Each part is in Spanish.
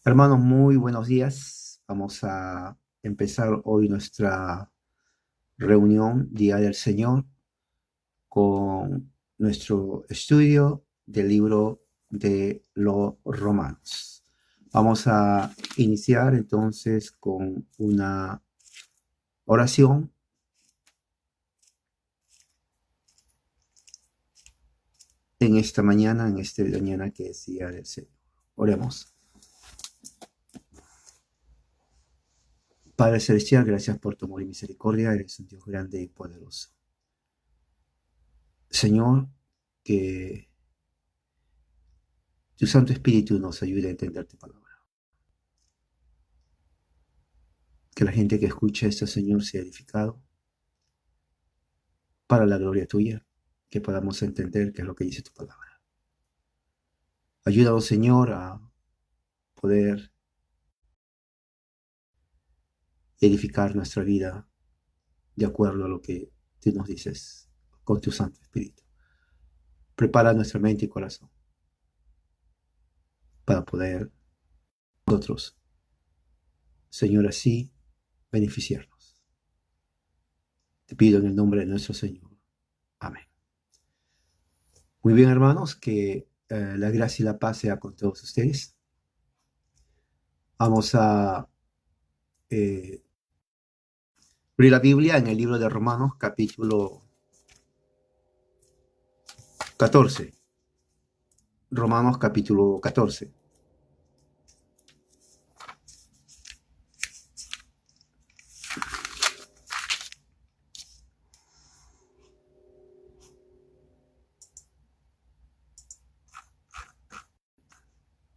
Hermanos, muy buenos días. Vamos a empezar hoy nuestra reunión Día del Señor con nuestro estudio del libro de los Romanos. Vamos a iniciar entonces con una oración en esta mañana, en este mañana que es Día del Señor. Oremos. Padre Celestial, gracias por tu amor y misericordia. Eres un Dios grande y poderoso. Señor, que tu Santo Espíritu nos ayude a entender tu palabra. Que la gente que escuche esto, Señor, sea edificado para la gloria tuya. Que podamos entender qué es lo que dice tu palabra. Ayúdanos, Señor, a poder edificar nuestra vida de acuerdo a lo que tú nos dices con tu Santo Espíritu. Prepara nuestra mente y corazón para poder nosotros, Señor, así beneficiarnos. Te pido en el nombre de nuestro Señor. Amén. Muy bien, hermanos, que la gracia y la paz sea con todos ustedes. Vamos a eh, abrir la Biblia en el libro de Romanos, capítulo 14. Romanos, capítulo 14.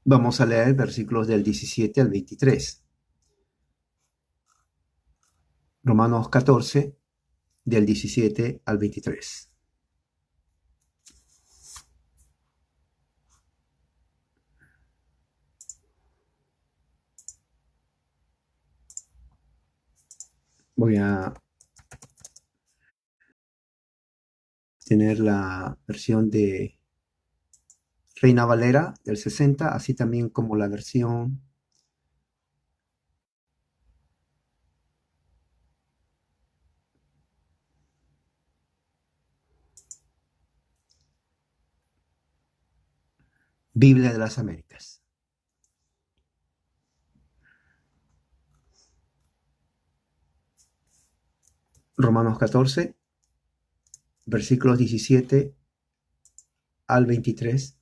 Vamos a leer versículos del 17 al 23. Romanos 14, del 17 al 23. Voy a tener la versión de Reina Valera del 60, así también como la versión Biblia de las Américas. Romanos 14, versículos 17 al 23.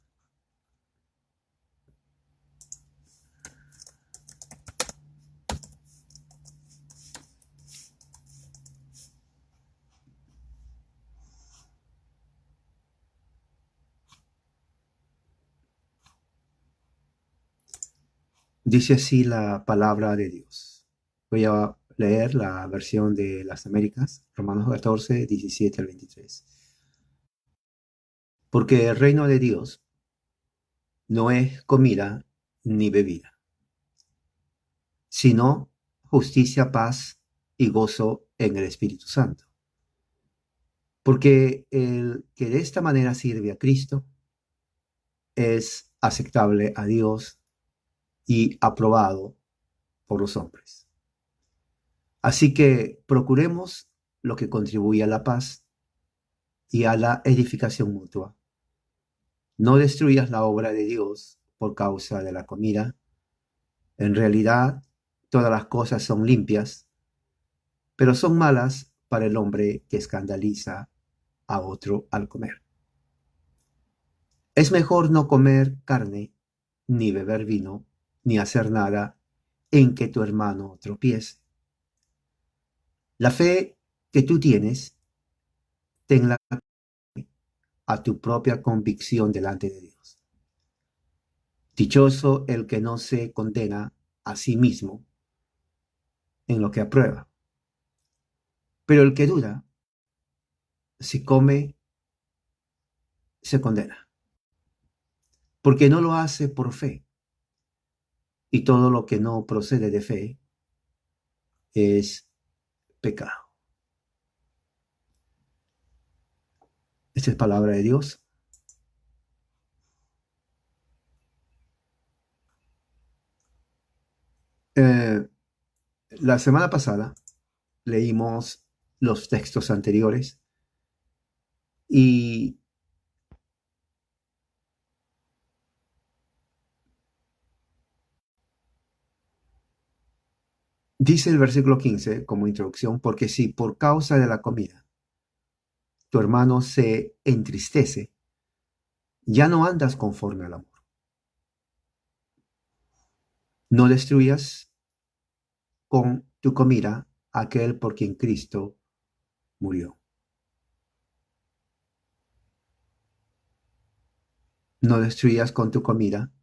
Dice así la palabra de Dios. Voy a leer la versión de las Américas, Romanos 14, 17 al 23. Porque el reino de Dios no es comida ni bebida, sino justicia, paz y gozo en el Espíritu Santo. Porque el que de esta manera sirve a Cristo es aceptable a Dios y aprobado por los hombres. Así que procuremos lo que contribuye a la paz y a la edificación mutua. No destruyas la obra de Dios por causa de la comida. En realidad, todas las cosas son limpias, pero son malas para el hombre que escandaliza a otro al comer. Es mejor no comer carne, ni beber vino, ni hacer nada en que tu hermano tropiece. La fe que tú tienes, tenla a tu propia convicción delante de Dios. Dichoso el que no se condena a sí mismo en lo que aprueba. Pero el que duda, si come, se condena, porque no lo hace por fe. Y todo lo que no procede de fe es pecado. Esta es palabra de Dios. Eh, la semana pasada leímos los textos anteriores y dice el versículo 15 como introducción, porque si por causa de la comida tu hermano se entristece, ya no andas conforme al amor. No destruyas con tu comida a aquel por quien Cristo murió. No destruyas con tu comida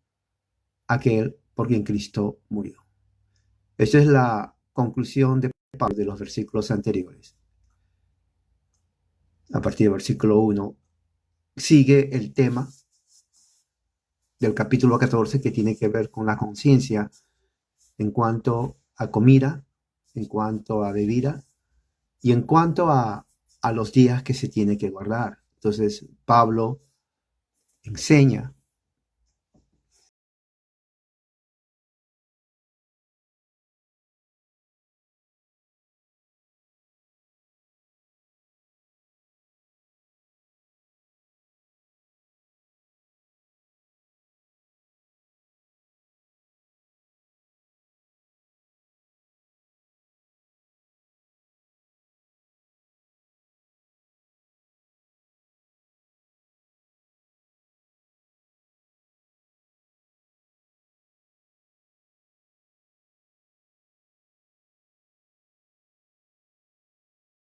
a aquel por quien Cristo murió. Esa es la conclusión de Pablo de los versículos anteriores. A partir del versículo 1 sigue el tema del capítulo 14 que tiene que ver con la conciencia en cuanto a comida, en cuanto a bebida y en cuanto a los días que se tiene que guardar. Entonces, Pablo enseña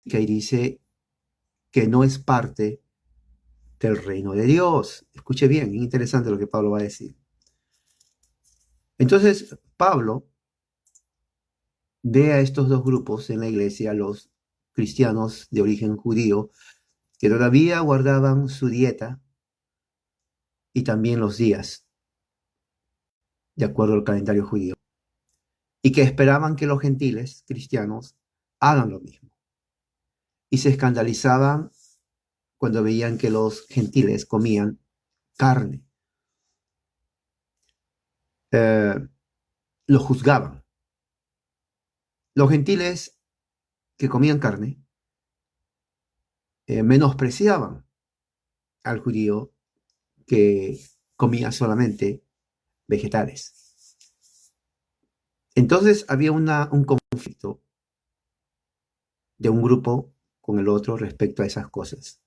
que dice que no es parte del reino de Dios. Escuche bien, es interesante lo que Pablo va a decir. Entonces, Pablo ve a estos dos grupos en la iglesia, los cristianos de origen judío, que todavía guardaban su dieta y también los días, de acuerdo al calendario judío, y que esperaban que los gentiles cristianos hagan lo mismo. Y se escandalizaban cuando veían que los gentiles comían carne. Lo juzgaban. Los gentiles que comían carne menospreciaban al judío que comía solamente vegetales. Entonces había un conflicto de un grupo con el otro respecto a esas cosas.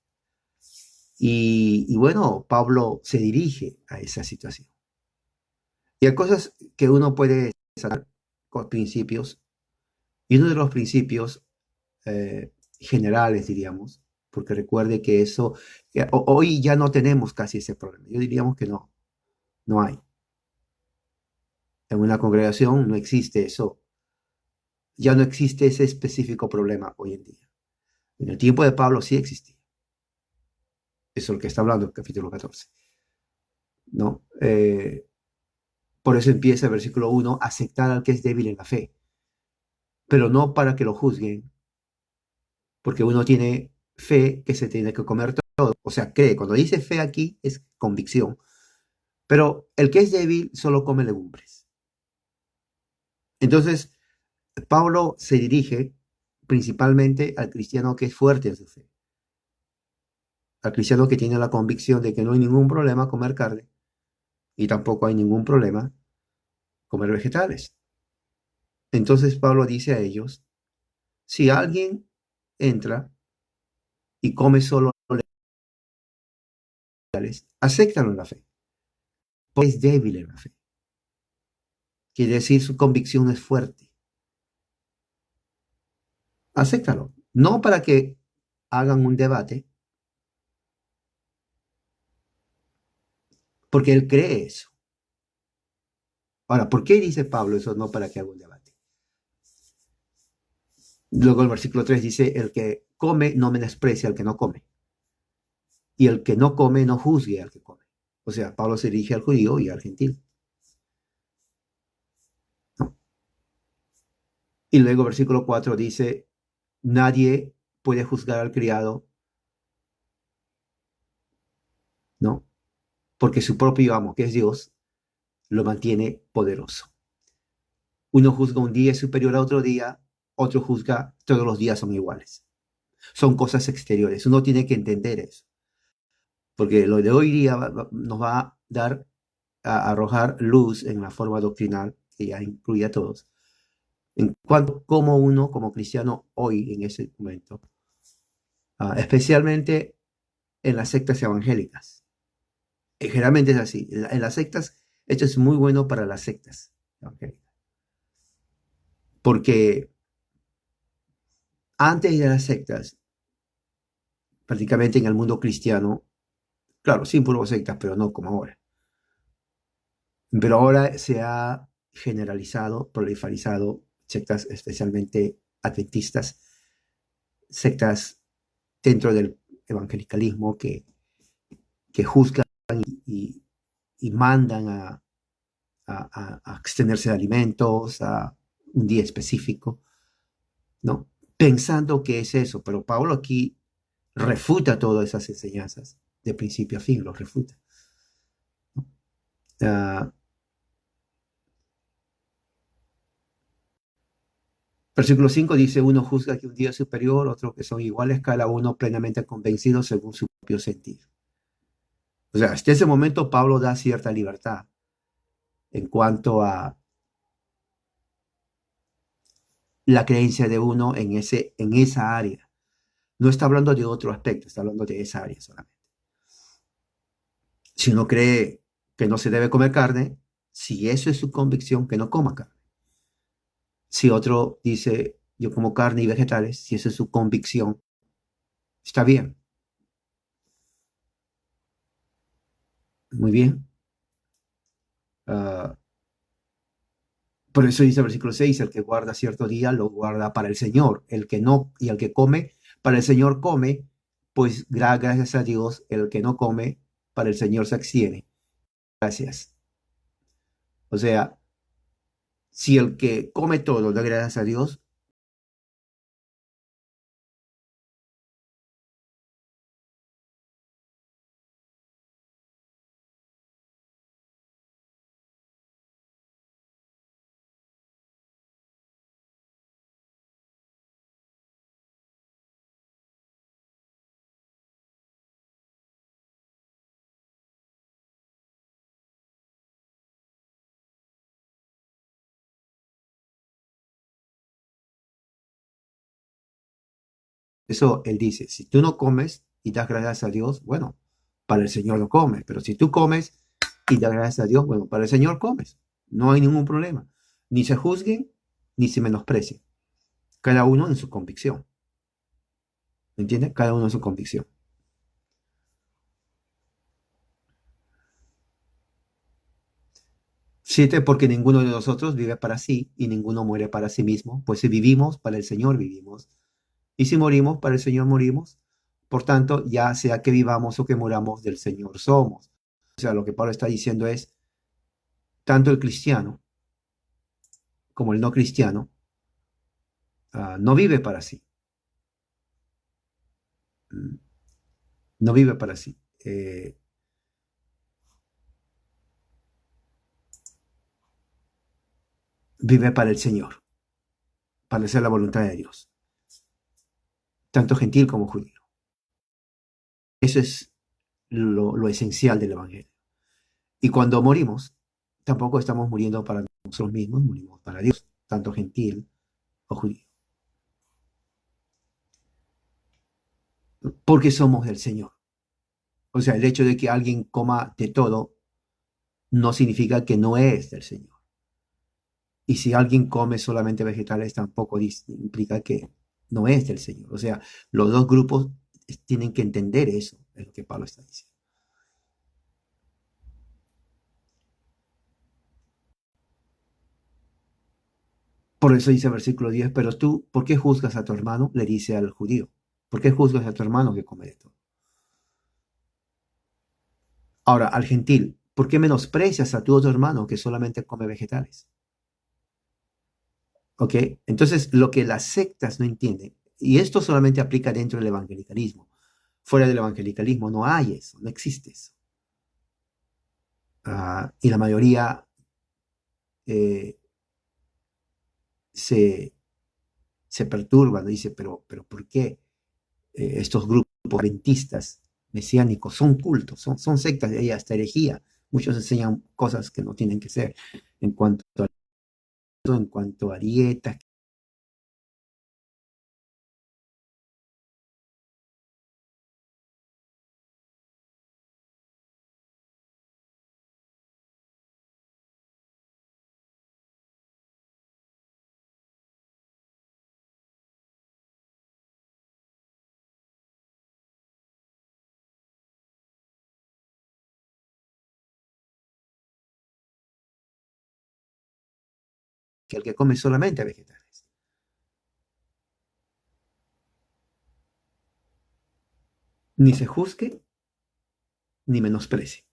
Y bueno, Pablo se dirige a esa situación. Y hay cosas que uno puede sacar con principios, y uno de los principios generales, diríamos, porque recuerde que eso, hoy ya no tenemos casi ese problema. Yo diríamos que no, no hay. En una congregación no existe eso. Ya no existe ese específico problema hoy en día. En el tiempo de Pablo sí existía. Eso es lo que está hablando el capítulo 14. ¿No? Por eso empieza el versículo 1, aceptar al que es débil en la fe, pero no para que lo juzguen, porque uno tiene fe que se tiene que comer todo, o sea, cree. Cuando dice fe aquí es convicción, pero el que es débil solo come legumbres. Entonces, Pablo se dirige principalmente al cristiano que es fuerte en su fe, al cristiano que tiene la convicción de que no hay ningún problema comer carne y tampoco hay ningún problema comer vegetales. Entonces Pablo dice a ellos, si alguien entra y come solo vegetales, acéptalo en la fe, porque es débil en la fe. Quiere decir, su convicción es fuerte. Acéptalo. No para que hagan un debate, porque él cree eso. Ahora, ¿por qué dice Pablo eso no para que haga un debate? Luego el versículo 3 dice, el que come no menosprecia al que no come, y el que no come no juzgue al que come. O sea, Pablo se dirige al judío y al gentil. ¿No? Y luego versículo 4 dice, nadie puede juzgar al criado, ¿no? Porque su propio amo, que es Dios, lo mantiene poderoso. Uno juzga un día superior a otro día, otro juzga todos los días son iguales. Son cosas exteriores. Uno tiene que entender eso. Porque lo de hoy día nos va a dar, a arrojar luz en la forma doctrinal, que ya incluye a todos, en cuanto a cómo uno, como cristiano, hoy, en ese momento, especialmente en las sectas evangélicas. Generalmente es así. En las sectas, esto es muy bueno para las sectas evangélicas. Porque antes de las sectas, prácticamente en el mundo cristiano, claro, sí hubo sectas, pero no como ahora. Pero ahora se ha generalizado, proliferalizado sectas, especialmente adventistas, sectas dentro del evangelicalismo que juzgan y, y mandan a extenderse de alimentos, a un día específico, ¿no? Pensando que es eso, pero Pablo aquí refuta todas esas enseñanzas de principio a fin, los refuta. Uh, Versículo 5 dice, uno juzga que un día es superior, otro que son iguales, cada uno plenamente convencido según su propio sentido. O sea, hasta ese momento Pablo da cierta libertad en cuanto a la creencia de uno en esa área. No está hablando de otro aspecto, está hablando de esa área solamente. Si uno cree que no se debe comer carne, si eso es su convicción, que no coma carne. Si otro dice, yo como carne y vegetales, si esa es su convicción, está bien. Muy bien. Por eso dice el versículo 6, el que guarda cierto día lo guarda para el Señor. El que no, y el que come, para el Señor come, pues gracias a Dios, el que no come, para el Señor se abstiene. Gracias. O sea, si el que come todo da gracias a Dios, eso él dice, si tú no comes y das gracias a Dios, bueno, para el Señor no comes, pero si tú comes y das gracias a Dios, bueno, para el Señor comes. No hay ningún problema. Ni se juzguen, ni se menosprecien. Cada uno en su convicción. ¿Me entiendes? Cada uno en su convicción. 7, porque ninguno de nosotros vive para sí y ninguno muere para sí mismo, pues si vivimos, para el Señor vivimos. Y si morimos, para el Señor morimos. Por tanto, ya sea que vivamos o que muramos, del Señor somos. O sea, lo que Pablo está diciendo es, tanto el cristiano como el no cristiano no vive para sí. Mm, No vive para sí. Vive para el Señor, para hacer la voluntad de Dios, tanto gentil como judío. Eso es lo esencial del Evangelio. Y cuando morimos, tampoco estamos muriendo para nosotros mismos, morimos para Dios, tanto gentil o judío. Porque somos del Señor. O sea, el hecho de que alguien coma de todo no significa que no es del Señor. Y si alguien come solamente vegetales, tampoco implica que no es del Señor. O sea, los dos grupos tienen que entender eso, es lo que Pablo está diciendo. Por eso dice el versículo 10, pero tú, ¿por qué juzgas a tu hermano? Le dice al judío. ¿Por qué juzgas a tu hermano que come de todo? Ahora, al gentil, ¿por qué menosprecias a tu otro hermano que solamente come vegetales? ¿Ok? Entonces, lo que las sectas no entienden, y esto solamente aplica dentro del evangelicalismo, fuera del evangelicalismo no hay eso, no existe eso. Y la mayoría, eh, se, se perturba, ¿no? Dice, pero ¿por qué estos grupos adventistas mesiánicos son cultos, son sectas, y hasta herejía? Muchos enseñan cosas que no tienen que ser en cuanto a dietas. Que el que come solamente vegetales. Ni se juzgue ni menosprecie.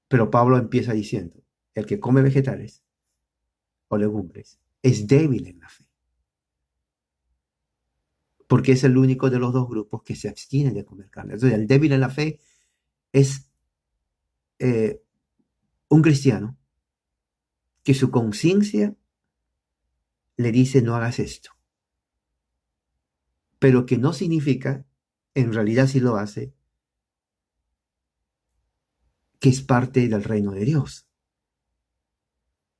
Pero Pablo empieza diciendo, el que come vegetales o legumbres es débil en la fe, porque es el único de los dos grupos que se abstiene de comer carne. Entonces, el débil en la fe es eh, un cristiano que su conciencia le dice no hagas esto, pero que no significa, en realidad si lo hace, que es parte del reino de Dios.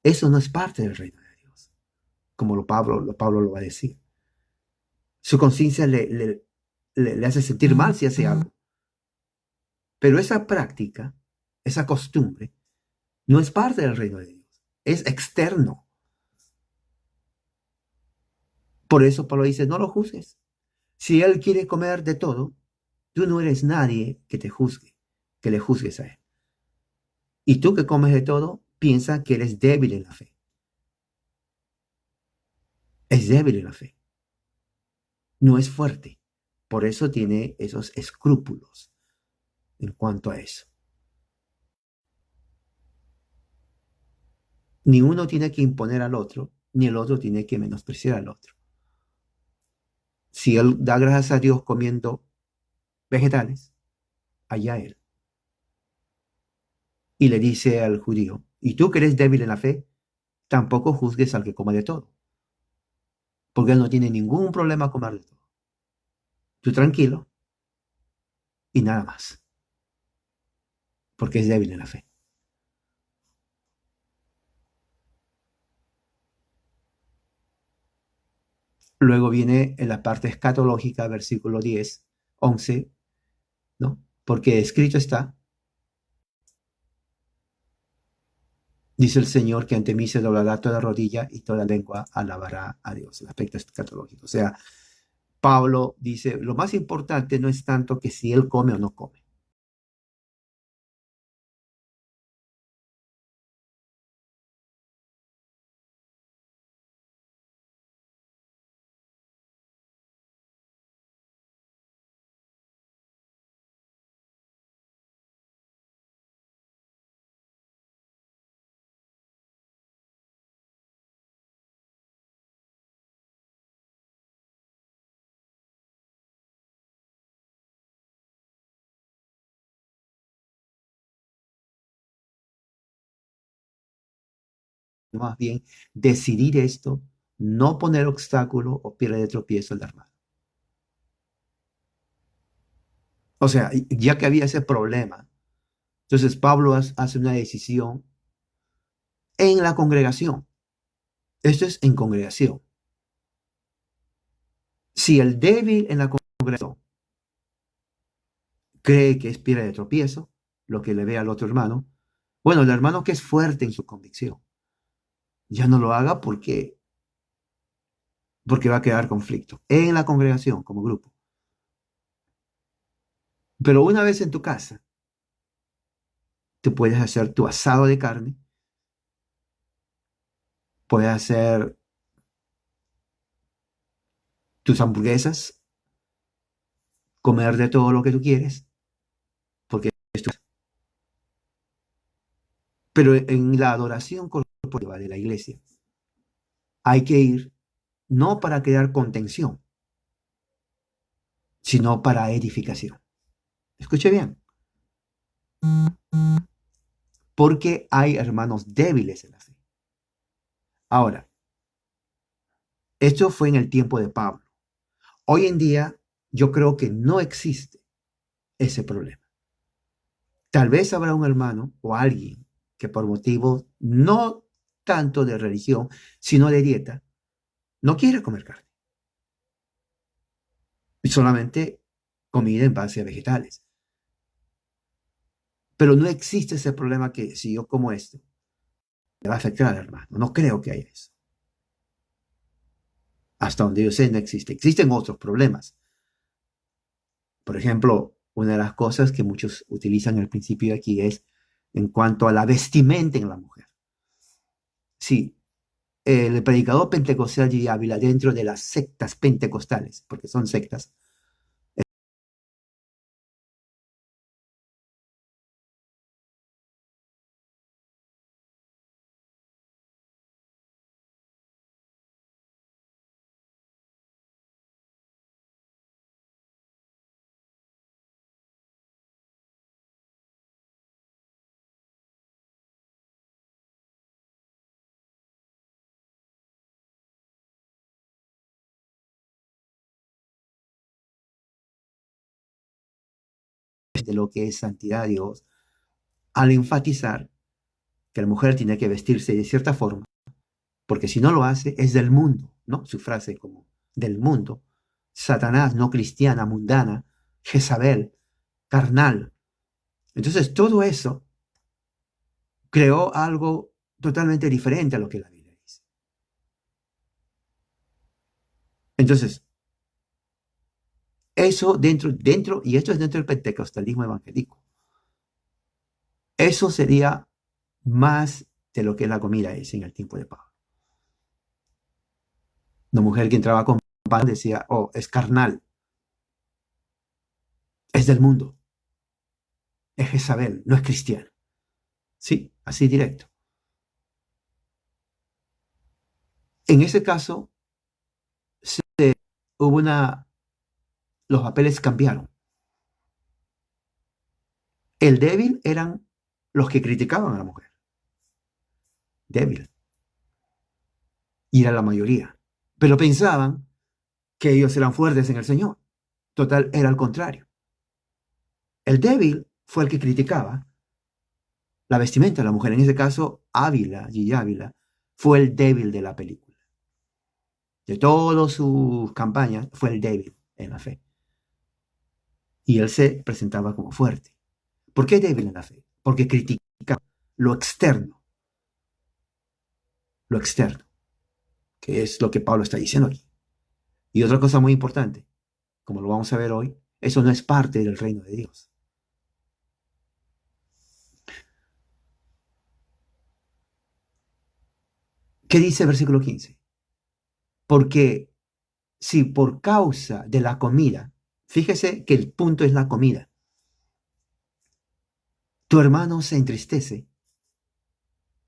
Eso no es parte del reino de Dios, como Pablo lo va a decir. Su conciencia le hace sentir mal si hace algo, pero esa práctica, esa costumbre, no es parte del reino de Dios, es externo. Por eso Pablo dice, no lo juzgues. Si él quiere comer de todo, tú no eres nadie que te juzgue, que le juzgues a él. Y tú que comes de todo, piensa que eres débil en la fe. Es débil en la fe. No es fuerte. Por eso tiene esos escrúpulos en cuanto a eso. Ni uno tiene que imponer al otro, ni el otro tiene que menospreciar al otro. Si él da gracias a Dios comiendo vegetales, allá él. Y le dice al judío, y tú que eres débil en la fe, tampoco juzgues al que come de todo, porque él no tiene ningún problema comer de todo. Tú tranquilo y nada más, porque es débil en la fe. Luego viene en la parte escatológica, versículo 10, 11, ¿no? Porque escrito está, dice el Señor, que ante mí se doblará toda rodilla y toda lengua alabará a Dios. El aspecto escatológico. O sea, Pablo dice, lo más importante no es tanto que si él come o no come. Más bien, decidir esto, no poner obstáculo o piedra de tropiezo al hermano. O sea, ya que había ese problema, entonces Pablo hace una decisión en la congregación. Esto es en congregación. Si el débil en la congregación cree que es piedra de tropiezo, lo que le ve al otro hermano, bueno, el hermano que es fuerte en su convicción, ya no lo haga porque va a quedar conflicto en la congregación como grupo. Pero una vez en tu casa, tú puedes hacer tu asado de carne, puedes hacer tus hamburguesas, comer de todo lo que tú quieres, porque esto es. Pero en la adoración corporativa de la iglesia hay que ir no para crear contención, sino para edificación. Escuche bien, porque hay hermanos débiles en la fe. Ahora, Esto fue en el tiempo de Pablo. Hoy en día yo creo que no existe ese problema. Tal vez habrá un hermano o alguien que por motivos no tanto de religión, sino de dieta, no quiere comer carne. Y solamente comida en base a vegetales. Pero no existe ese problema que si yo como esto, me va a afectar al hermano. No creo que haya eso. Hasta donde yo sé, no existe. Existen otros problemas. Por ejemplo, una de las cosas que muchos utilizan al principio aquí es en cuanto a la vestimenta en la mujer. Sí, el predicador pentecostal G. Ávila, dentro de las sectas pentecostales, porque son sectas, de lo que es santidad a Dios, al enfatizar que la mujer tiene que vestirse de cierta forma, porque si no lo hace, es del mundo, ¿no? Su frase como del mundo. Satanás, no cristiana, mundana, Jezabel, carnal. Entonces, todo eso creó algo totalmente diferente a lo que la Biblia dice. Entonces, eso dentro, y esto es dentro del pentecostalismo evangélico, eso sería más de lo que la comida es en el tiempo de Pablo. Una mujer que entraba con pan decía, oh, es carnal, es del mundo, es Jezabel, no es cristiana. Sí, así directo. En ese caso, hubo los papeles cambiaron. El débil eran los que criticaban a la mujer. Débil. Y era la mayoría. Pero pensaban que ellos eran fuertes en el Señor. Total, era al contrario. El débil fue el que criticaba la vestimenta de la mujer. En ese caso, Ávila, G. Ávila, fue el débil de la película. De todas sus campañas, fue el débil en la fe. Y él se presentaba como fuerte. ¿Por qué débil en la fe? Porque criticaba lo externo, que es lo que Pablo está diciendo aquí. Y otra cosa muy importante, como lo vamos a ver hoy, eso no es parte del reino de Dios. ¿Qué dice el versículo 15? Porque si por causa de la comida, fíjese que el punto es la comida, tu hermano se entristece,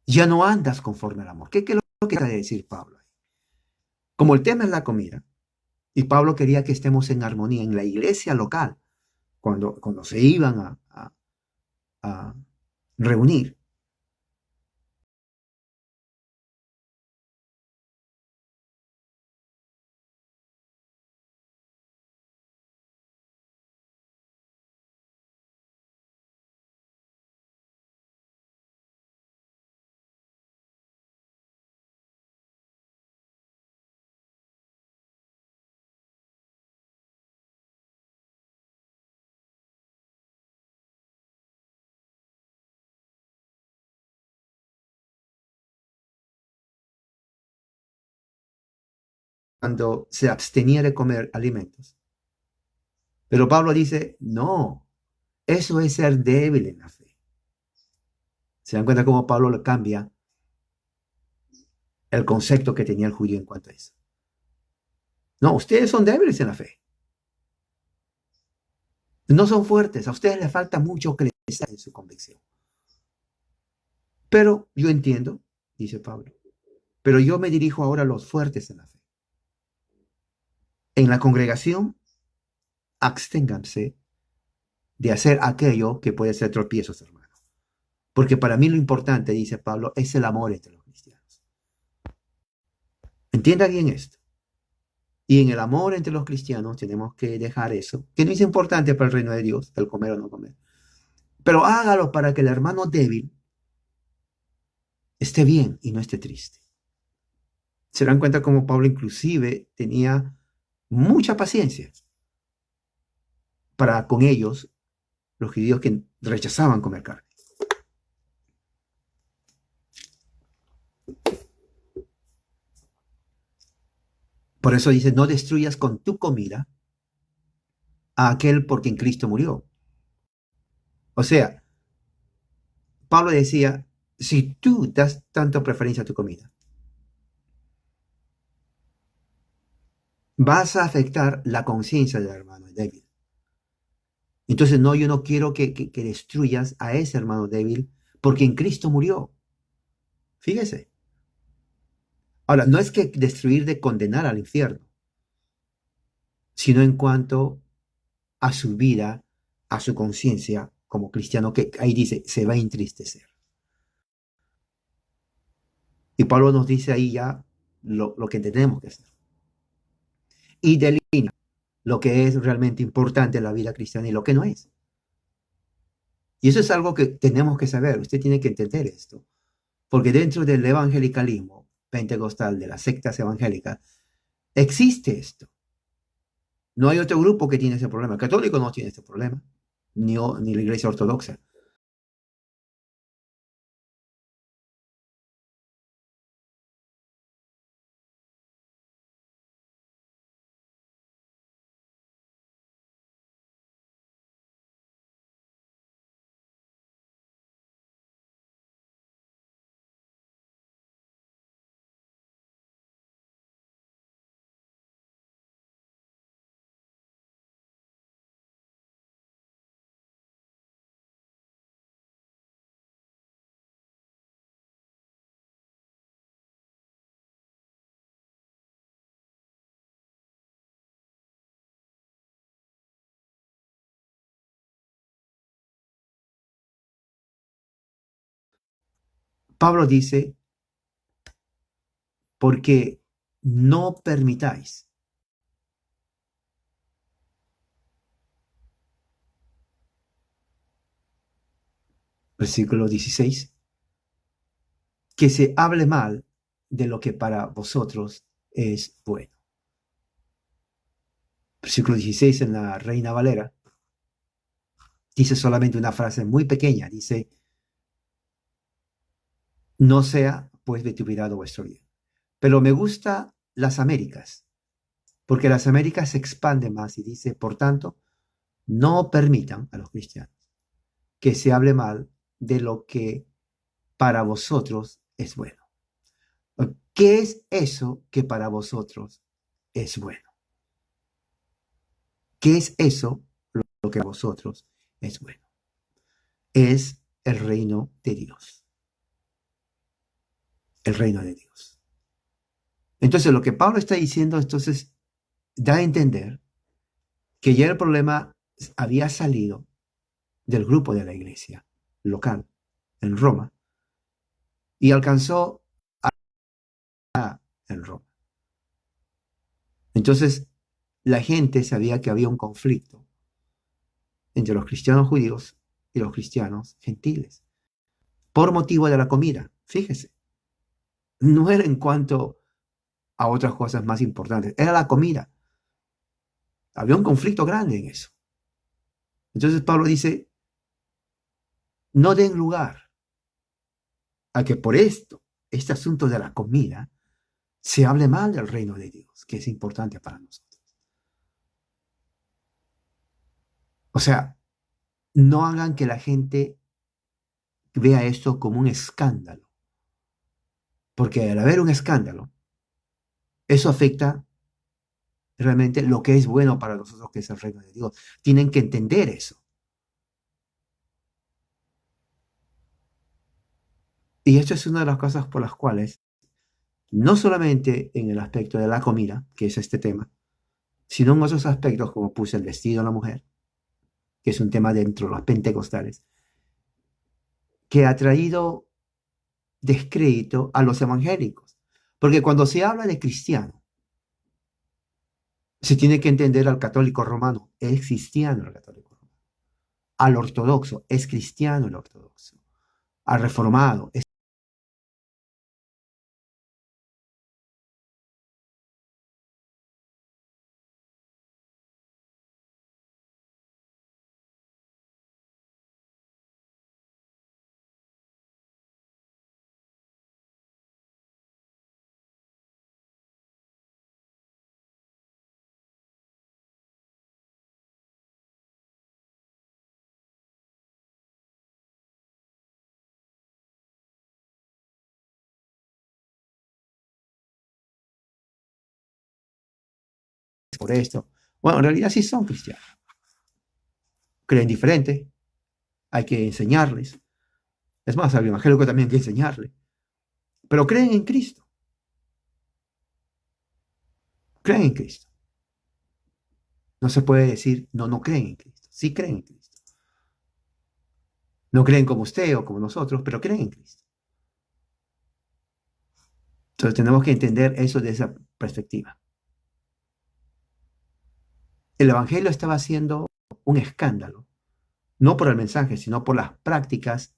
ya no andas conforme al amor. ¿Qué es lo que quiere decir Pablo? Como el tema es la comida, y Pablo quería que estemos en armonía en la iglesia local, cuando se iban a reunir, cuando se abstenía de comer alimentos. Pero Pablo dice, no, eso es ser débil en la fe. ¿Se dan cuenta cómo Pablo le cambia el concepto que tenía el judío en cuanto a eso? No, ustedes son débiles en la fe. No son fuertes. A ustedes les falta mucho crecer en su convicción. Pero yo entiendo, dice Pablo, pero yo me dirijo ahora a los fuertes en la fe. En la congregación, absténganse de hacer aquello que puede ser tropiezos, hermanos. Porque para mí lo importante, dice Pablo, es el amor entre los cristianos. Entienda bien esto. Y en el amor entre los cristianos tenemos que dejar eso, que no es importante para el reino de Dios, el comer o no comer. Pero hágalo para que el hermano débil esté bien y no esté triste. Se dan cuenta cómo Pablo inclusive tenía mucha paciencia para con ellos, los judíos que rechazaban comer carne. Por eso dice, no destruyas con tu comida a aquel por quien Cristo murió. O sea, Pablo decía, si tú das tanta preferencia a tu comida, vas a afectar la conciencia del hermano débil. Entonces, no, yo no quiero que destruyas a ese hermano débil porque en Cristo murió. Fíjese. Ahora, no es que destruir de condenar al infierno, sino en cuanto a su vida, a su conciencia como cristiano, que ahí dice, se va a entristecer. Y Pablo nos dice ahí ya lo que tenemos que hacer. Y delinea lo que es realmente importante en la vida cristiana y lo que no es. Y eso es algo que tenemos que saber. Usted tiene que entender esto. Porque dentro del evangelicalismo pentecostal, de las sectas evangélicas, existe esto. No hay otro grupo que tiene ese problema. El católico no tiene ese problema, ni la iglesia ortodoxa. Pablo dice, porque no permitáis versículo 16, que se hable mal de lo que para vosotros es bueno. Versículo 16 en la Reina Valera dice solamente una frase muy pequeña, dice, no sea pues vituperado vuestro bien. Pero me gusta las Américas, porque las Américas se expande más y dice, por tanto, no permitan a los cristianos que se hable mal de lo que para vosotros es bueno. ¿Qué es eso que para vosotros es bueno? ¿Qué es eso lo que para vosotros es bueno? Es el reino de Dios. El reino de Dios. Entonces, lo que Pablo está diciendo, entonces, da a entender que ya el problema había salido del grupo de la iglesia local en Roma y alcanzó en Roma. Entonces, la gente sabía que había un conflicto entre los cristianos judíos y los cristianos gentiles por motivo de la comida. Fíjese, no era en cuanto a otras cosas más importantes, era la comida. Había un conflicto grande en eso. Entonces Pablo dice, no den lugar a que por este asunto de la comida, se hable mal del reino de Dios, que es importante para nosotros. O sea, no hagan que la gente vea esto como un escándalo, porque al haber un escándalo, eso afecta realmente lo que es bueno para nosotros, que es el reino de Dios. Tienen que entender eso. Y esto es una de las cosas por las cuales, no solamente en el aspecto de la comida, que es este tema, sino en otros aspectos, como puse el vestido de la mujer, que es un tema dentro de los pentecostales, que ha traído descrédito a los evangélicos. Porque cuando se habla de cristiano, Se tiene que entender al católico romano, es cristiano el católico romano. Al ortodoxo, es cristiano el ortodoxo. Al reformado, es por esto. Bueno, en realidad sí son cristianos. Creen diferente, hay que enseñarles. Es más, al evangélico también hay que enseñarle. Pero creen en Cristo, creen en Cristo. No se puede decir, no, no creen en Cristo. Sí creen en Cristo. No creen como usted o como nosotros, pero creen en Cristo. Entonces tenemos que entender eso de esa perspectiva. El evangelio estaba haciendo un escándalo, no por el mensaje, sino por las prácticas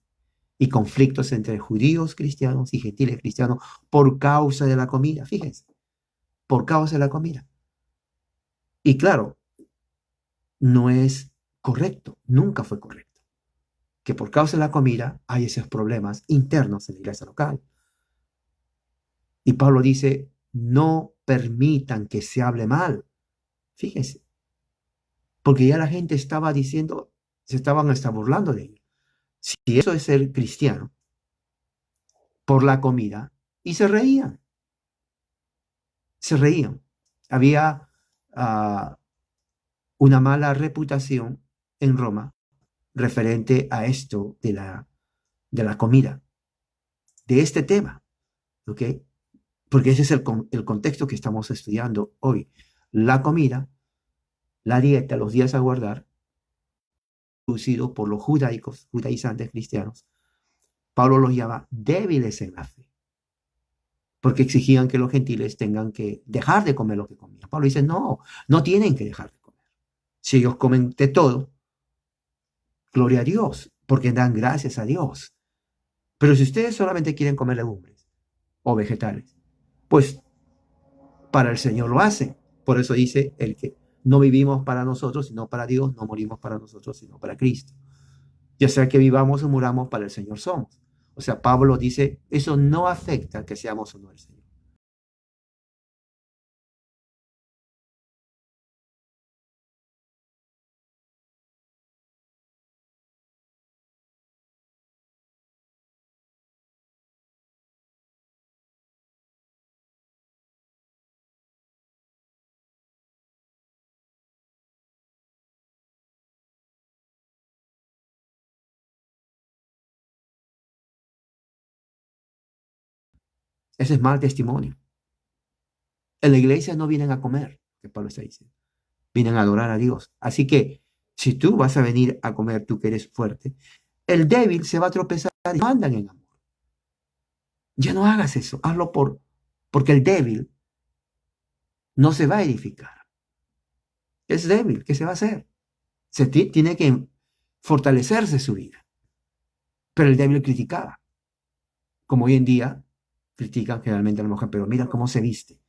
y conflictos entre judíos cristianos y gentiles cristianos por causa de la comida. Fíjense, por causa de la comida. Y claro, no es correcto, nunca fue correcto, que por causa de la comida hay esos problemas internos en la iglesia local. Y Pablo dice, no permitan que se hable mal. Fíjense, porque ya la gente estaba diciendo, se estaban hasta burlando de ellos. Si eso es ser cristiano, por la comida, y se reían, se reían. Había una mala reputación en Roma referente a esto de la comida, de este tema, ¿ok? Porque ese es el contexto que estamos estudiando hoy. La comida, la dieta, los días a guardar, producido por los judaicos, judaizantes cristianos. Pablo los llama débiles en la fe, porque exigían que los gentiles tengan que dejar de comer lo que comían. Pablo dice, no, no tienen que dejar de comer. Si ellos comen de todo, gloria a Dios, porque dan gracias a Dios. Pero si ustedes solamente quieren comer legumbres o vegetales, pues para el Señor lo hacen. Por eso dice el que no vivimos para nosotros, sino para Dios, no morimos para nosotros, sino para Cristo. Ya sea que vivamos o muramos, para el Señor somos. O sea, Pablo dice, eso no afecta que seamos o no el Señor. Ese es mal testimonio. En la iglesia no vienen a comer, que Pablo está diciendo. Vienen a adorar a Dios. Así que si tú vas a venir a comer, tú que eres fuerte, el débil se va a tropezar y no andan en amor. Ya no hagas eso, hazlo porque el débil no se va a edificar. Es débil, ¿qué se va a hacer? Tiene que fortalecerse su vida. Pero el débil criticaba, como hoy en día critican generalmente a la mujer, pero mira cómo se viste.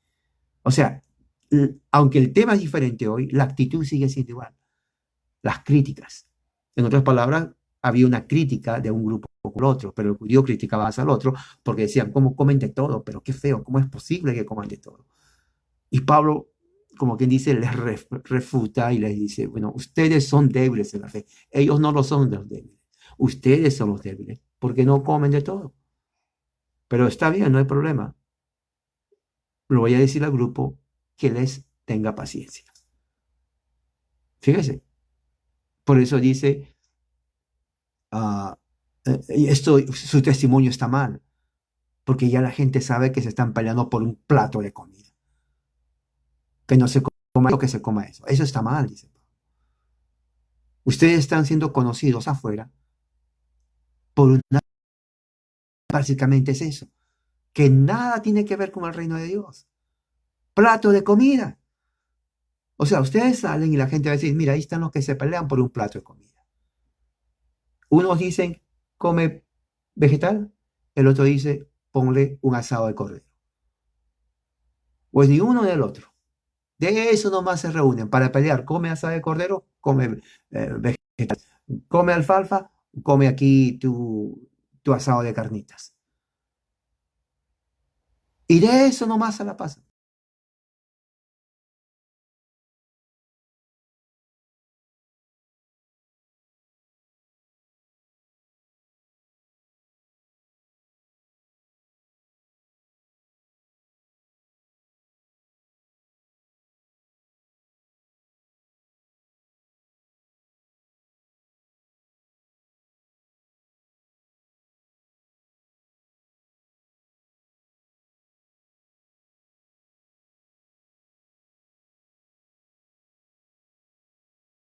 O sea, aunque el tema es diferente hoy, la actitud sigue siendo igual. Las críticas. En otras palabras, había una crítica de un grupo con el otro, pero el judío criticaba al otro porque decían, ¿cómo comen de todo? Pero qué feo, ¿cómo es posible que coman de todo? Y Pablo, como quien dice, les refuta y les dice, bueno, ustedes son débiles en la fe. Ellos no lo son de los débiles. Ustedes son los débiles porque no comen de todo. Pero está bien, no hay problema. Lo voy a decir al grupo que les tenga paciencia. Fíjese. Por eso dice, uh, su testimonio está mal, porque ya la gente sabe que se están peleando por un plato de comida. Que no se coma lo que se coma eso. Eso está mal, dice. Ustedes están siendo conocidos afuera por una, básicamente es eso, que nada tiene que ver con el reino de Dios. Plato de comida. O sea, ustedes salen y la gente va a decir, mira, ahí están los que se pelean por un plato de comida. Unos dicen, come vegetal, el otro dice, ponle un asado de cordero. Pues ni uno ni el otro. De eso nomás se reúnen para pelear. Come asado de cordero, come vegetal. Come alfalfa, come aquí tu asado de carnitas. Y de eso nomás se la pasan.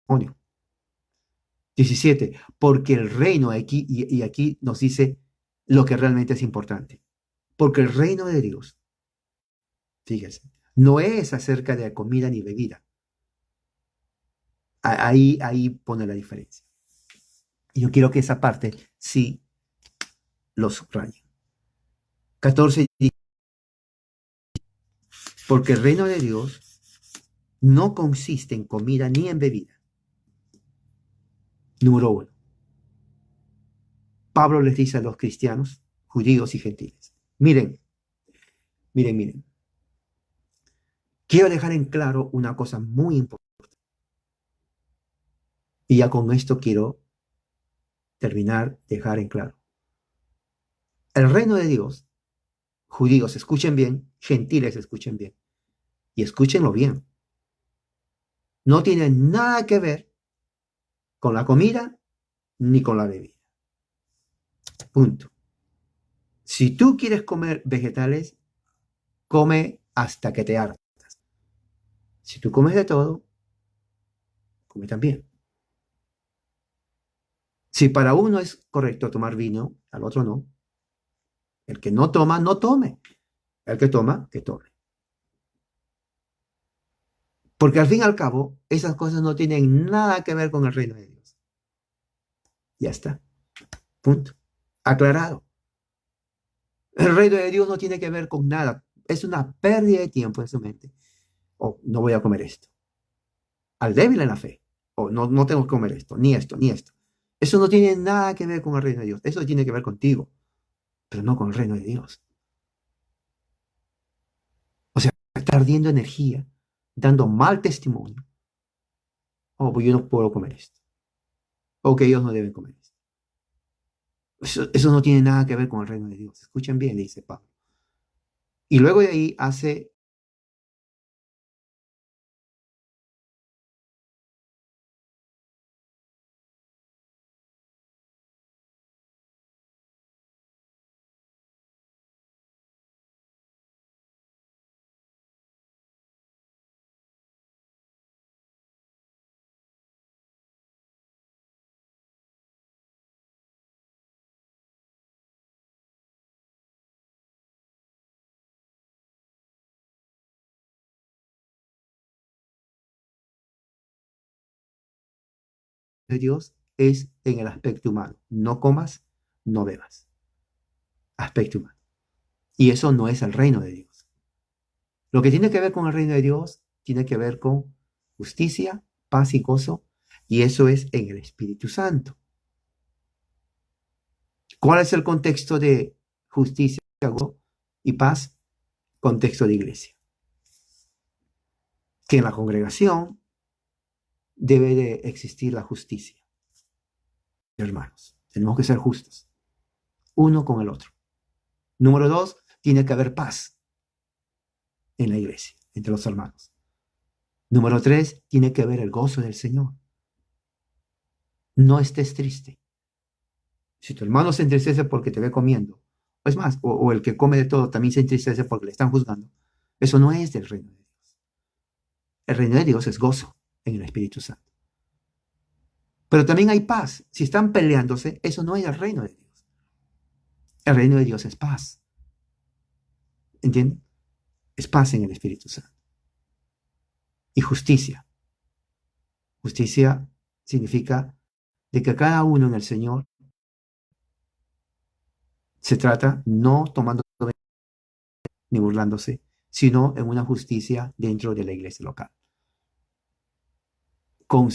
Demonio. 17. Porque el reino aquí, y aquí nos dice lo que realmente es importante. Porque el reino de Dios, fíjese, no es acerca de comida ni bebida. Ahí pone la diferencia. Y yo quiero que esa parte sí lo subraye. 14. Porque el reino de Dios no consiste en comida ni en bebida. Número uno. Pablo les dice a los cristianos, judíos y gentiles, miren, miren, miren, quiero dejar en claro una cosa muy importante. Y ya con esto quiero terminar, dejar en claro. El reino de Dios, judíos, escuchen bien, gentiles, escuchen bien, y escúchenlo bien, no tiene nada que ver con la comida ni con la bebida. Punto. Si tú quieres comer vegetales, come hasta que te hartas. Si tú comes de todo, come también. Si para uno es correcto tomar vino, al otro no. El que no toma, no tome. El que toma, que tome. Porque al fin y al cabo, esas cosas no tienen nada que ver con el reino de Dios. Ya está. Punto. Aclarado. El reino de Dios no tiene que ver con nada. Es una pérdida de tiempo en su mente. O no voy a comer esto. Al débil en la fe. O no, no tengo que comer esto, ni esto, ni esto. Eso no tiene nada que ver con el reino de Dios. Eso tiene que ver contigo, pero no con el reino de Dios. O sea, está ardiendo energía, dando mal testimonio. Oh, pues yo no puedo comer esto. O que ellos no deben comer esto. Eso no tiene nada que ver con el reino de Dios. Escuchen bien, le dice Pablo. Y luego de ahí hace de Dios es en el aspecto humano. No comas, no bebas. Aspecto humano. Y eso no es el reino de Dios. Lo que tiene que ver con el reino de Dios tiene que ver con justicia, paz y gozo. Y eso es en el Espíritu Santo. ¿Cuál es el contexto de justicia, gozo y paz? Contexto de iglesia. Que en la congregación debe de existir la justicia. Hermanos, tenemos que ser justos, uno con el otro. Número dos, tiene que haber paz en la iglesia, entre los hermanos. Número tres, tiene que haber el gozo del Señor. No estés triste. Si tu hermano se entristece porque te ve comiendo, es más, o el que come de todo también se entristece porque le están juzgando, eso no es del reino de Dios. El reino de Dios es gozo en el Espíritu Santo. Pero también hay paz. Si están peleándose, eso no es el reino de Dios. El reino de Dios es paz. ¿Entienden? Es paz en el Espíritu Santo. y justicia. Justicia significa de que cada uno en el Señor se trata no tomando ni burlándose, sino en una justicia dentro de la iglesia local. Con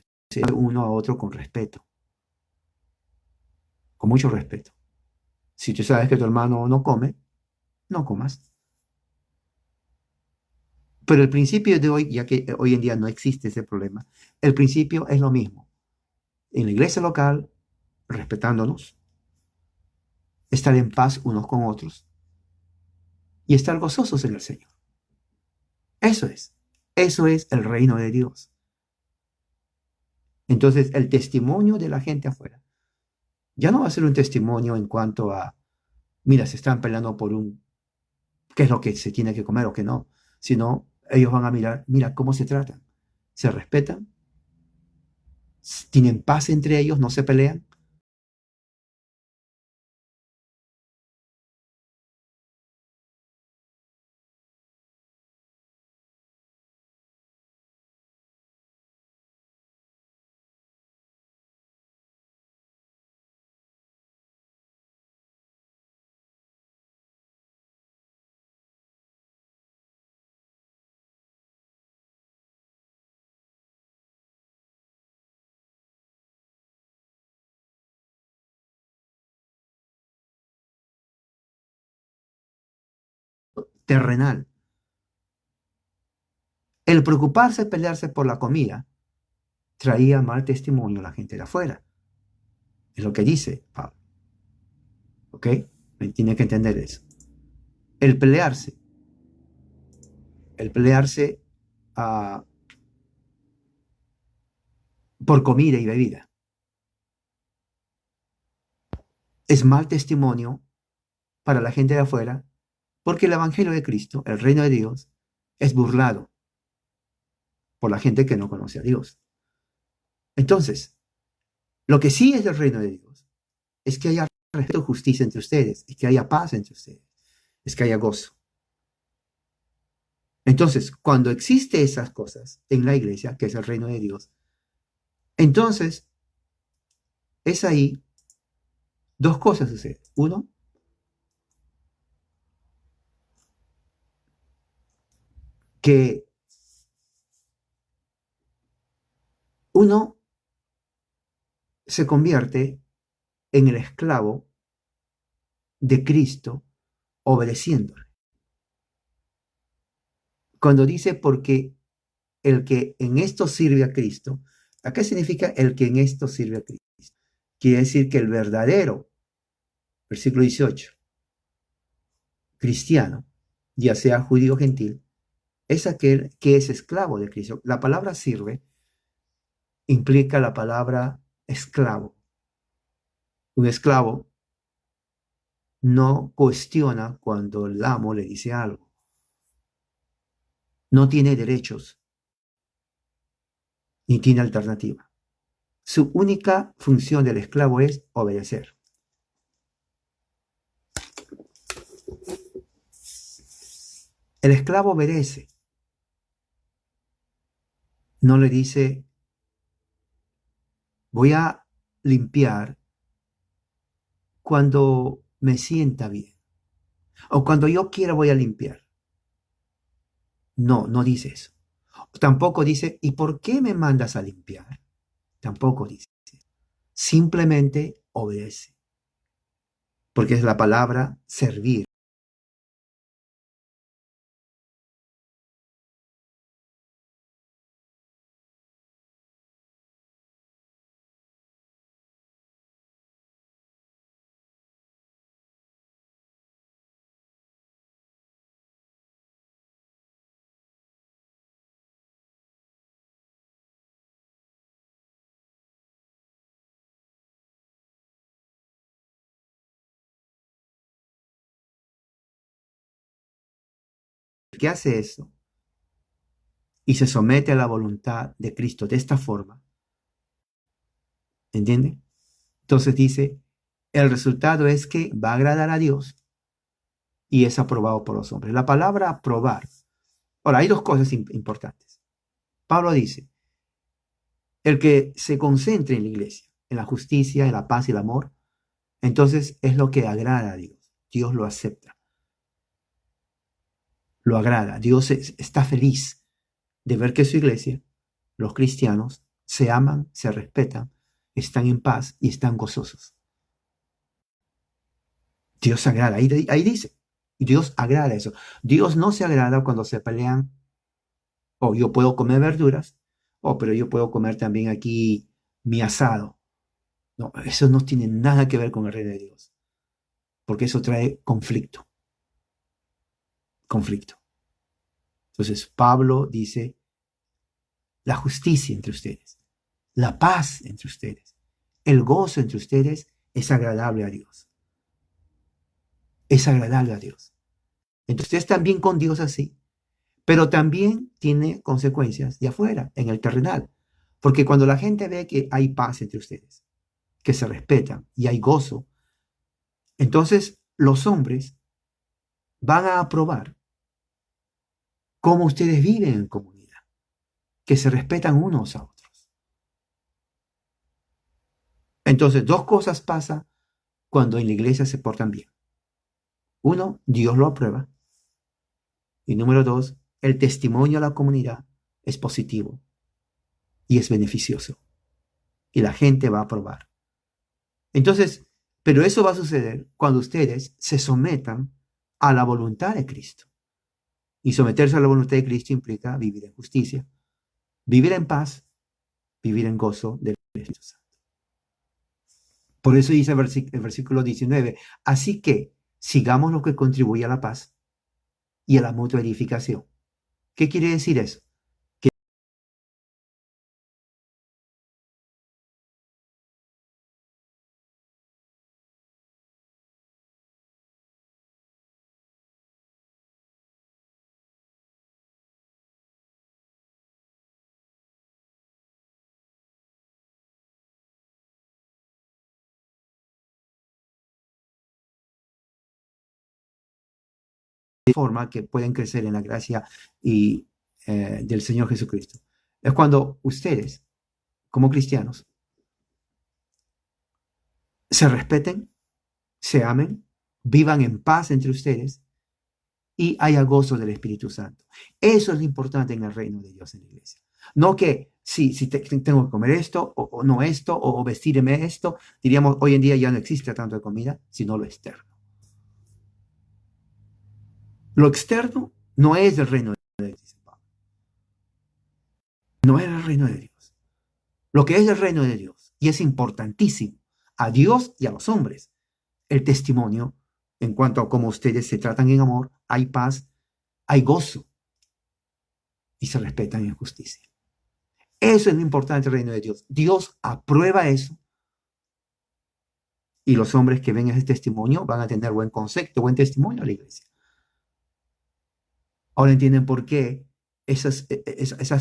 uno a otro con respeto, con mucho respeto. Si tú sabes que tu hermano no come, no comas. Pero el principio de hoy, ya que hoy en día no existe ese problema, el principio es lo mismo. En la iglesia local, respetándonos, estar en paz unos con otros y estar gozosos en el Señor. Eso es el reino de Dios. Entonces, el testimonio de la gente afuera ya no va a ser un testimonio en cuanto a, mira, se están peleando por qué es lo que se tiene que comer o qué no, sino ellos van a mirar, mira cómo se tratan, se respetan, tienen paz entre ellos, no se pelean. Terrenal. El preocuparse, pelearse por la comida, traía mal testimonio a la gente de afuera. Es lo que dice Pablo. ¿Ok? Tiene que entender eso. El pelearse, el pelearse uh, por comida y bebida, es mal testimonio para la gente de afuera, porque el Evangelio de Cristo, el reino de Dios, es burlado por la gente que no conoce a Dios. Entonces, lo que sí es el reino de Dios es que haya respeto y justicia entre ustedes, es que haya paz entre ustedes, es que haya gozo. Entonces, cuando existe esas cosas en la iglesia, que es el reino de Dios, entonces es ahí dos cosas suceden. Uno, que uno se convierte en el esclavo de Cristo obedeciéndole. Cuando dice porque el que en esto sirve a Cristo, ¿a qué significa el que en esto sirve a Cristo? Quiere decir que el verdadero, versículo 18, cristiano, ya sea judío o gentil, es aquel que es esclavo de Cristo. La palabra sirve implica la palabra esclavo. Un esclavo no cuestiona cuando el amo le dice algo. No tiene derechos, ni tiene alternativa. Su única función del esclavo es obedecer. El esclavo obedece. No le dice, voy a limpiar cuando me sienta bien. O cuando yo quiera voy a limpiar. No, no dice eso. Tampoco dice, ¿y por qué me mandas a limpiar? Tampoco dice. Simplemente obedece. Porque es la palabra servir. El que hace eso y se somete a la voluntad de Cristo de esta forma, ¿entiende? Entonces dice, el resultado es que va a agradar a Dios y es aprobado por los hombres. La palabra aprobar. Ahora, hay dos cosas importantes. Pablo dice, el que se concentre en la iglesia, en la justicia, en la paz y el amor, entonces es lo que agrada a Dios. Dios lo acepta, lo agrada. Dios está feliz de ver que su iglesia, los cristianos, se aman, se respetan, están en paz y están gozosos. Dios se agrada, ahí dice, Dios agrada eso. Dios no se agrada cuando se pelean, o yo puedo comer verduras, pero yo puedo comer también aquí mi asado. No, eso no tiene nada que ver con el reino de Dios, porque eso trae conflicto, conflicto. Entonces, Pablo dice, la justicia entre ustedes, la paz entre ustedes, el gozo entre ustedes es agradable a Dios. Es agradable a Dios. Entonces, ustedes están bien con Dios así, pero también tiene consecuencias de afuera, en el terrenal. Porque cuando la gente ve que hay paz entre ustedes, que se respetan y hay gozo, entonces los hombres van a aprobar cómo ustedes viven en comunidad, que se respetan unos a otros. Entonces, dos cosas pasan cuando en la iglesia se portan bien. Uno, Dios lo aprueba. Y número dos, el testimonio a la comunidad es positivo y es beneficioso. Y la gente va a aprobar. Entonces, pero eso va a suceder cuando ustedes se sometan a la voluntad de Cristo. Y someterse a la voluntad de Cristo implica vivir en justicia, vivir en paz, vivir en gozo del Espíritu Santo. Por eso dice el versículo 19, así que sigamos lo que contribuye a la paz y a la mutua edificación. ¿Qué quiere decir eso? Que de forma que pueden crecer en la gracia y del Señor Jesucristo. Es cuando ustedes, como cristianos, se respeten, se amen, vivan en paz entre ustedes y haya gozo del Espíritu Santo. Eso es lo importante en el reino de Dios en la iglesia. No que si tengo que comer esto o no esto o vestirme esto, diríamos hoy en día ya no existe tanto de comida, sino lo externo. Lo externo no es el reino de Dios, no es el reino de Dios. Lo que es el reino de Dios, y es importantísimo a Dios y a los hombres, el testimonio en cuanto a cómo ustedes se tratan en amor, hay paz, hay gozo y se respetan en justicia. Eso es lo importante del reino de Dios. Dios aprueba eso y los hombres que ven ese testimonio van a tener buen concepto, buen testimonio a la iglesia. Ahora entienden por qué esas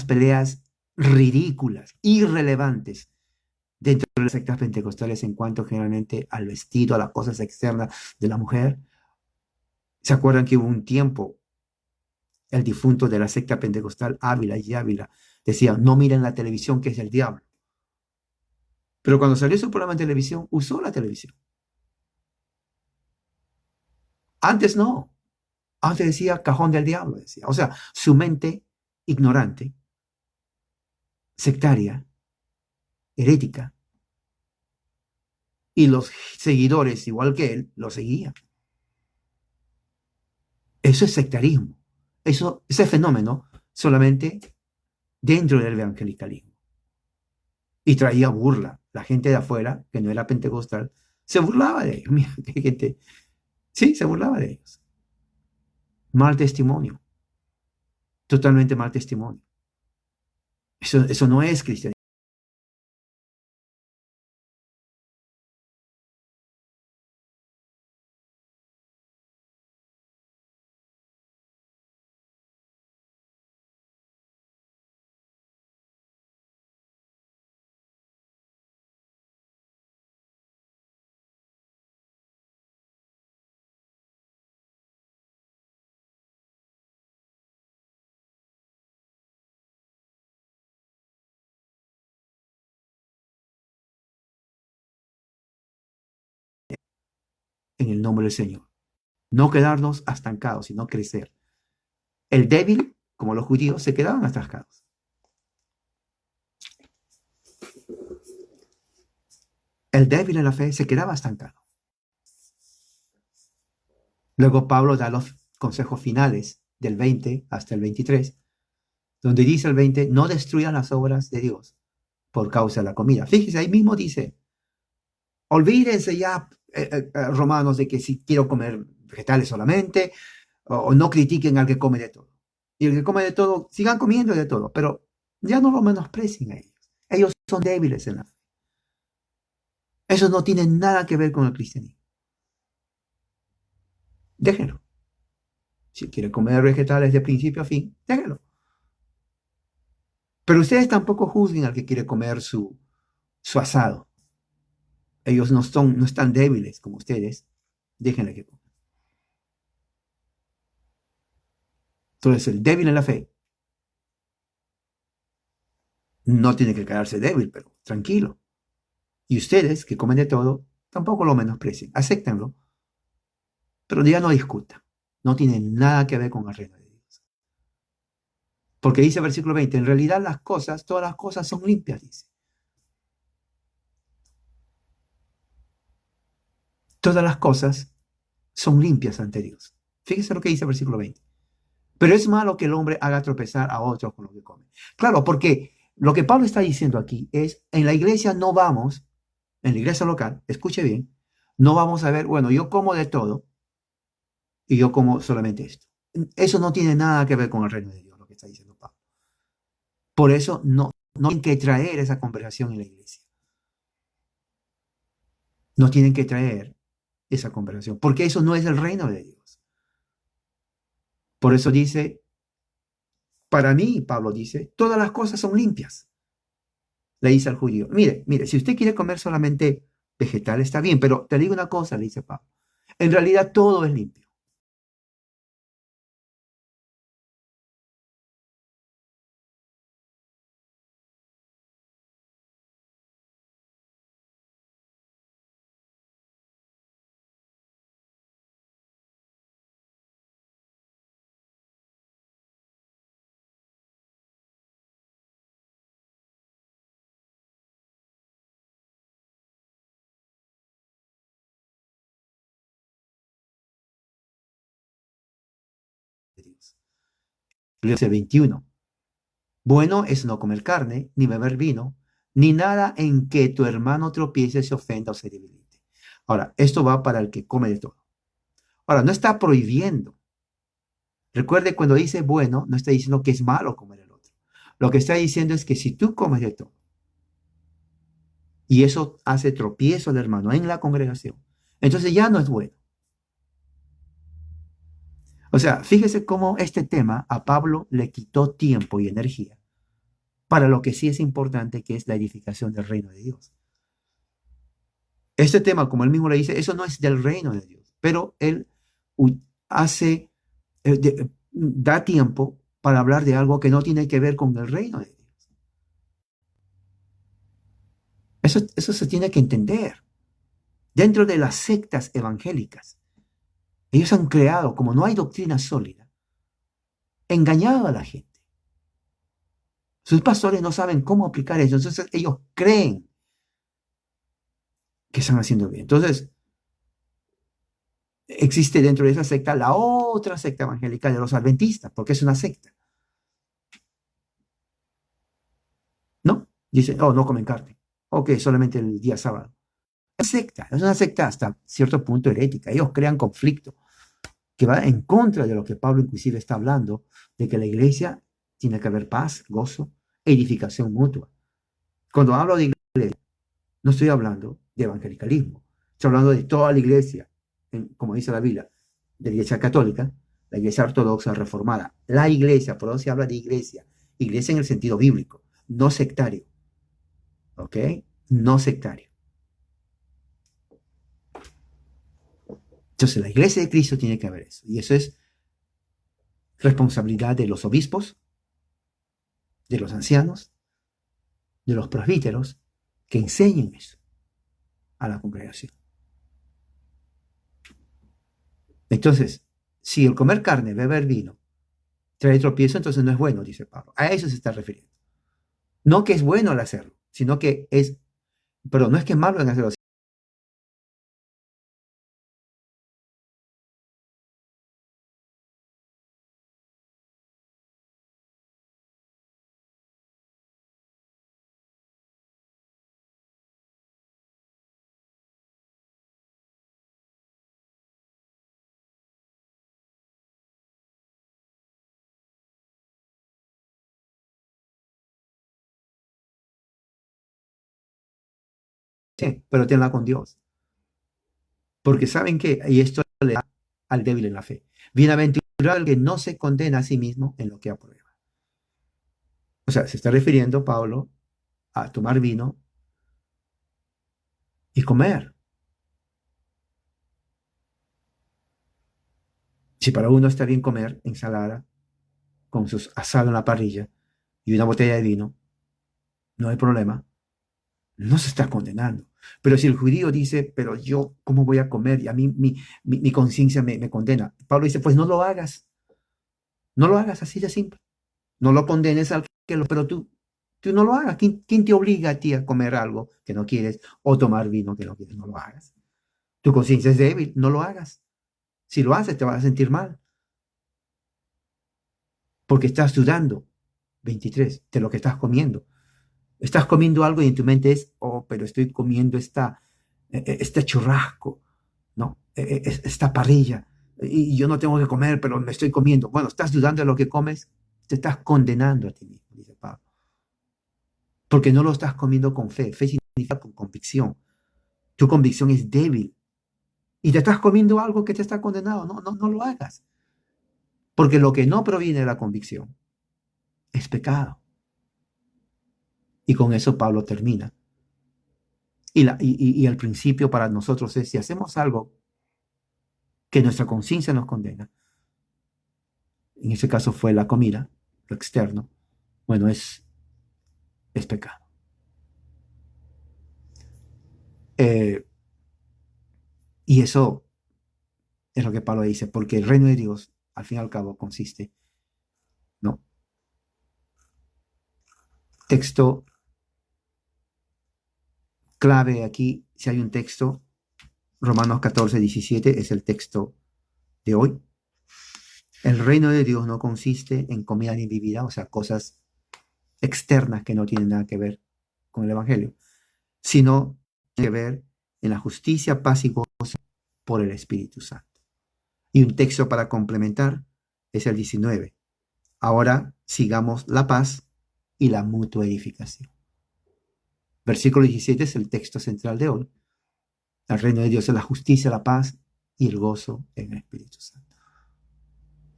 peleas ridículas, irrelevantes dentro de las sectas pentecostales en cuanto generalmente al vestido, a las cosas externas de la mujer. ¿Se acuerdan que hubo un tiempo el difunto de la secta pentecostal Ávila y Ávila decía, no miren la televisión que es del diablo? Pero cuando salió su programa en televisión, usó la televisión. Antes no. Antes decía cajón del diablo, decía. O sea, su mente ignorante, sectaria, herética, y los seguidores, igual que él, lo seguían. Eso es sectarismo. Ese fenómeno solamente dentro del evangelicalismo. Y traía burla. La gente de afuera, que no era pentecostal, se burlaba de ellos. Mira, qué gente. Sí, se burlaba de ellos. Mal testimonio. Totalmente mal testimonio. Eso no es cristianismo. en el nombre del Señor. No quedarnos estancados, sino crecer. El débil, como los judíos, se quedaban estancados. El débil en la fe se quedaba estancado. Luego Pablo da los consejos finales del 20 hasta el 23, donde dice el 20, no destruyan las obras de Dios por causa de la comida. Fíjese, ahí mismo dice, olvídense ya, romanos, de que si quiero comer vegetales solamente, o no critiquen al que come de todo. Y el que come de todo, sigan comiendo de todo, pero ya no lo menosprecien a ellos. Ellos son débiles en la fe. Eso no tiene nada que ver con el cristianismo. Déjenlo. Si quiere comer vegetales de principio a fin, déjenlo. Pero ustedes tampoco juzguen al que quiere comer su asado. Ellos no están débiles como ustedes. Déjenle que coman. Entonces, el débil en la fe no tiene que quedarse débil, pero tranquilo. Y ustedes, que comen de todo, tampoco lo menosprecien. Acéptenlo, pero ya no discutan. No tiene nada que ver con el reino de Dios. Porque dice el versículo 20, en realidad todas las cosas son limpias, dice. Todas las cosas son limpias ante Dios. Fíjese lo que dice el versículo 20. Pero es malo que el hombre haga tropezar a otros con lo que come. Claro, porque lo que Pablo está diciendo aquí es, en la iglesia no vamos, en la iglesia local, escuche bien, no vamos a ver, bueno, yo como de todo y yo como solamente esto. Eso no tiene nada que ver con el reino de Dios, lo que está diciendo Pablo. Por eso no tienen que traer esa conversación en la iglesia. No tienen que traer esa conversación, porque eso no es el reino de Dios. Por eso dice, para mí, Pablo dice, todas las cosas son limpias. Le dice al judío, mire, si usted quiere comer solamente vegetal, está bien, pero te digo una cosa, le dice Pablo, en realidad todo es limpio. De Dios. Dice 21, bueno es no comer carne, ni beber vino, ni nada en que tu hermano tropiece, se ofenda o se debilite. Ahora, esto va para el que come de todo. Ahora, no está prohibiendo. Recuerde, cuando dice bueno, no está diciendo que es malo comer el otro. Lo que está diciendo es que si tú comes de todo, y eso hace tropiezo al hermano en la congregación, entonces ya no es bueno. O sea, fíjese cómo este tema a Pablo le quitó tiempo y energía para lo que sí es importante, que es la edificación del reino de Dios. Este tema, como él mismo le dice, eso no es del reino de Dios, pero él hace, da tiempo para hablar de algo que no tiene que ver con el reino de Dios. Eso se tiene que entender. Dentro de las sectas evangélicas, ellos han creado, como no hay doctrina sólida, engañado a la gente. Sus pastores no saben cómo aplicar eso, entonces ellos creen que están haciendo bien. Entonces, existe dentro de esa secta la otra secta evangélica de los adventistas, porque es una secta. ¿No? Dicen, oh, no comen carne. Ok, solamente el día sábado. Es una secta hasta cierto punto herética. Ellos crean conflicto que va en contra de lo que Pablo inclusive está hablando, de que la iglesia tiene que haber paz, gozo, edificación mutua. Cuando hablo de iglesia, no estoy hablando de evangelicalismo. Estoy hablando de toda la iglesia, como dice la Biblia, de la iglesia católica, la iglesia ortodoxa reformada. La iglesia, por eso se habla de iglesia. Iglesia en el sentido bíblico, no sectario. ¿Ok? No sectario. Entonces, la iglesia de Cristo tiene que haber eso. Y eso es responsabilidad de los obispos, de los ancianos, de los presbíteros, que enseñen eso a la congregación. Entonces, si el comer carne, beber vino, trae tropiezo, entonces no es bueno, dice Pablo. A eso se está refiriendo. No que es bueno el hacerlo, sino que es, pero no es que es malo en hacerlo. Sí, pero tenla con Dios. Porque saben que, y esto le da al débil en la fe. Bienaventurado el que no se condena a sí mismo en lo que aprueba. O sea, se está refiriendo Pablo a tomar vino y comer. Si para uno está bien comer ensalada con sus asado en la parrilla y una botella de vino, no hay problema, no se está condenando. Pero si el judío dice, pero yo, ¿cómo voy a comer? Y a mí mi conciencia me condena. Pablo dice, pues no lo hagas, no lo hagas así de simple. No lo condenes al que lo, pero tú no lo hagas. ¿Quién te obliga a ti a comer algo que no quieres o tomar vino que no quieres? No lo hagas. Tu conciencia es débil, no lo hagas. Si lo haces, te vas a sentir mal, porque estás dudando, 23, de lo que estás comiendo. Estás comiendo algo y en tu mente es, oh, pero estoy comiendo este churrasco, ¿no? Esta parrilla. Y yo no tengo que comer, pero me estoy comiendo. Bueno, estás dudando de lo que comes, te estás condenando a ti mismo, dice Pablo. Porque no lo estás comiendo con fe. Fe significa con convicción. Tu convicción es débil. Y te estás comiendo algo que te está condenado. No, no, no lo hagas. Porque lo que no proviene de la convicción es pecado. Y con eso Pablo termina. Y el principio para nosotros es, si hacemos algo que nuestra conciencia nos condena, en ese caso fue la comida, lo externo, bueno, es pecado. Eh, y eso es lo que Pablo dice, porque el reino de Dios, al fin y al cabo, consiste, ¿no? Texto clave aquí, si hay un texto, Romanos 14:17 es el texto de hoy. El reino de Dios no consiste en comida ni bebida, o sea, cosas externas que no tienen nada que ver con el Evangelio, sino que ver en la justicia, paz y gozo por el Espíritu Santo. Y un texto para complementar es el 19. Ahora sigamos la paz y la mutua edificación. Versículo 17 es el texto central de hoy. El reino de Dios es la justicia, la paz y el gozo en el Espíritu Santo.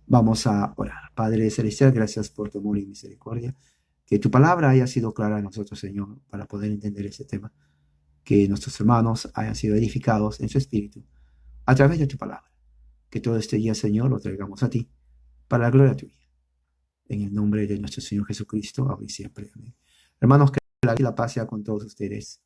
Vamos a orar. Padre Celestial, gracias por tu amor y misericordia. Que tu palabra haya sido clara a nosotros, Señor, para poder entender ese tema. Que nuestros hermanos hayan sido edificados en su espíritu a través de tu palabra. Que todo este día, Señor, lo traigamos a ti para la gloria tuya. En el nombre de nuestro Señor Jesucristo, ahora y siempre. Amén. Hermanos, que la paz sea con todos ustedes.